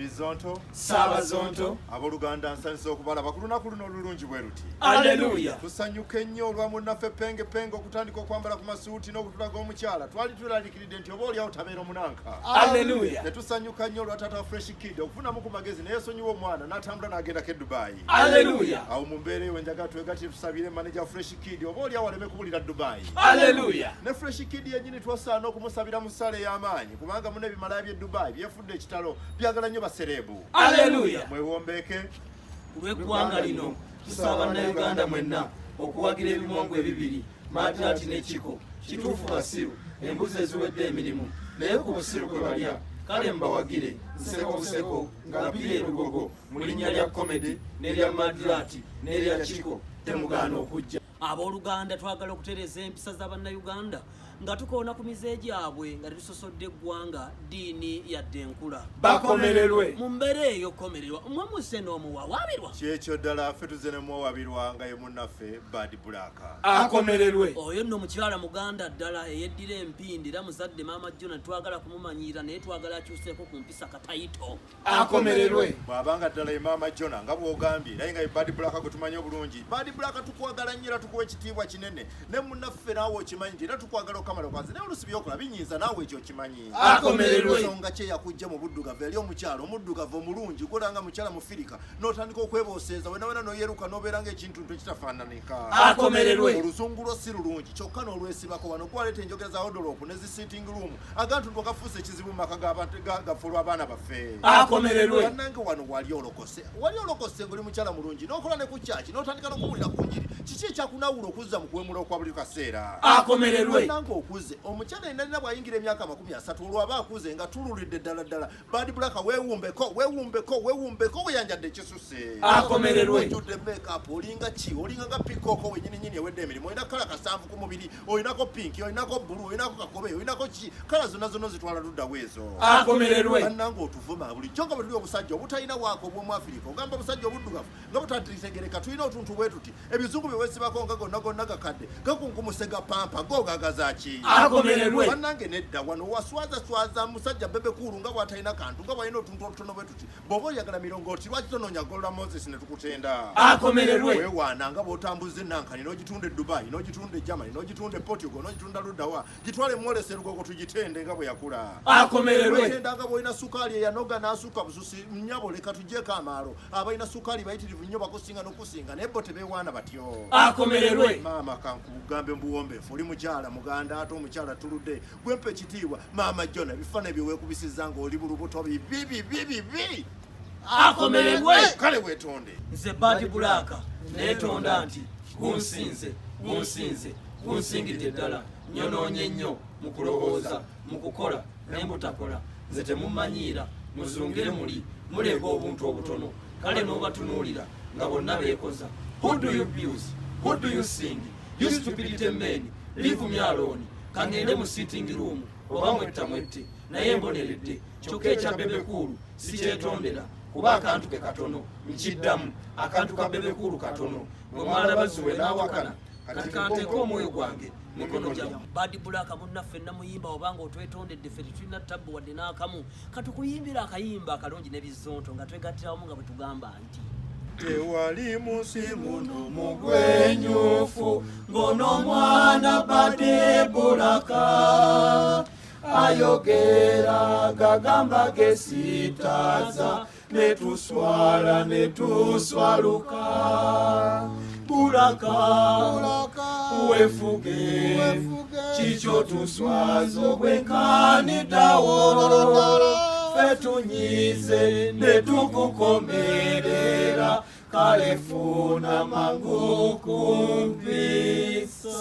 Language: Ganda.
Bizonto Sabazonto aboluganda nsanise okubala bakulunaku luno olulungi bwe luti. Haleluya. Tusanyuke nnyo olwa munnaffe penge okutandika okwambala ku masuuti n'okutulaga omukyala twali tulalikiride nti oba oliawo tabeera omunanka. Haleluya. Ne tusanyuka nnyo olwa taata wa Fresh Kid okufunamu ku magezi naye sonyiwa omwana n'atambula n'agendako e Dubai. Haleluya. Awo mu mbeera eyo njagala twegatire tusabire manager Fresh Kid oba oliawo aleme kubulira Dubai. Haleluya. Ne Fresh Kid yennyini twasaana okumusabira mu ssala ey'amaanyi kubanga mune ebimala by'e Dubai byefudde ekitalo byagala nnyo baserebu. Haleluya. Mwewombeeke Olw'eggwanga lino tusaba bannayuganda mwenna okuwagira ebimongwe ebibiri matirati n'ekiko kituufu basiru embuzi eziwedde emirimu naye ku busiru kwe balya kale mbawagire nseko buseko nga mpira erugogo mu linnya lya komedi n'erya matirati n'erya kiko temugaana okujja. Abooluganda twagala okutereeza empisa z'abannayuganda nga tukoona ku mize gyabwe nga tetusosodde eggwanga ddiini yadde enkula. Bakomererwe mu mbeera eyo komererwa mmwe muse n'omuwawaabirwa kyekyo ddala ffe tuze ne muwawaabirwa nga ye munnaffe Bad Black akomererwe oyo nno mukyala muganda ddala eyeddira empindi era muzadde maama Jona twagala kumumanyiira naye twagala akyuseeko ku mpisa katayito akomererwe bw'abanga ddala ye maama Jona nga bw'ogambye naye nga ye Bad Black gwe tumanyi obulungi. Bad Black tukwagala nnyo era tukuwa ekitiibwa kinene ne munnaffe naawe okimanyi nti era tukwagala okamala okwanze naye olusi byokola binyiiza naawe ekyo okimanyi. Akomererwe ensonga kye yakujja mu buddugavu eri omukyala omuddugavu omulungi golanga mukyala mufirika n'otandika okwebooseeza wenawena n'oyeruka n'obeera ng'ekintu tekitafaananika. Akomererwe oluzungu lwo si lulungi kyokka n'olwesibako wano gwaleeta enjogera za odolopu ne zi sitting room agantu gafuuse ekizibu mu maka gaffe olw'abaana baffe. Akomererwe bannange wano wali olokose ng'oli mukyala mulungi n'okola ne ku kyaki n'otandika n'okuwulira ku njiri kiki ekyakunaawula okuzza mu kuwemula okwa buli kaseera. Akomererwe bannange okuze omukyala yenalina bw'ayingira emyaka 30 olwaba akuze nga tululidde ddala Bad Black weewumbeko weyanjadde ekisuse. Akomererwe ojjudde makeup olinga ki olinga nga pikoko wenyininyini ewedde emirimu olina kala kasanvu ku mubiri olinako pinki olinako bulu olinako kakobe olinako ki kala zonna zitwala luddawo ezo. Akomererwe bannange otuvuma bulijjo nga bwe tuli obusajja obutalina waako obw'omuafirika ogamba obusajja obuddugavu nga butatitegereka tulina otuntu bwe tuti ebizungu bye weesibako nga gonna gakadde gakunkumusega pampa gogagazaaki. Akomererwe bannange nedda wano waswaza musajja bebekulu nga bw'atalina kantu nga bw'alina otuntu otutono bwe tuti bw'oba oyagala mirongooti lwaki tononya golola Moses ne tukutenda. Akomererwe weewaana nga bw'otambuza enankani n'ogitunda e Dubai n'ogitunda e Germany n'ogitunda e Portugal n'ogitunda luddawa gitwale mwolese lugogo tugitende nga bwe yakula. Akomererwe wetenda nga bw'olina sukaali eyanoga n'asuka bususi nnyabo leka tuggyeko amaalo abalina sukaali bayitirivu nnyo bakusinga n'okusinga naye bo tebeewaana batyo. Akomererwe maama kankugambe mbuwombeefu oli mukyala muganda ate omukyala tuludde gwempa ekitiibwa maama Jona ebifaananyi bye weekubisizza ng'oli mu lubuto bibi. Akomererwe kale weetonde nze Bad Black neetonda nti gunsinze gunsingidde ddala nyonoonye nnyo mu kulowooza mu kukola ne mutakola nze temumanyiira muzungire muleega obuntu obutono kale n'obatunuulira nga bonna beekoza. Who do you abuse? Who do you sing? You stupidity men, leave me alone. Kangende mu sitting room oba mwette naye mboneredde kyokka ekya bebekulu si kyetondera kuba akantu ke katono nkiddamu akantu ka bebekulu katono bwe mwala bazuwe n'awakana kati kanteeka omwoyo gwange mikono gyamu. Bad Black munnaffe namuyimba obanga otwetondedde ffe tetulina tabbu wadde n'akamu katukuyimbira akayimba akalungi ne bizonto nga twegattirawamu nga bwe tugamba nti tewali munsi muno mugwenyufu ngono mwana Bad Black ayogera gagamba gesitaza netuswala netuswaluka Bulaka wefuge kikyo tuswazo bwenkaniddawo fetunyize netukukomerera kale funa mangu kumpisa.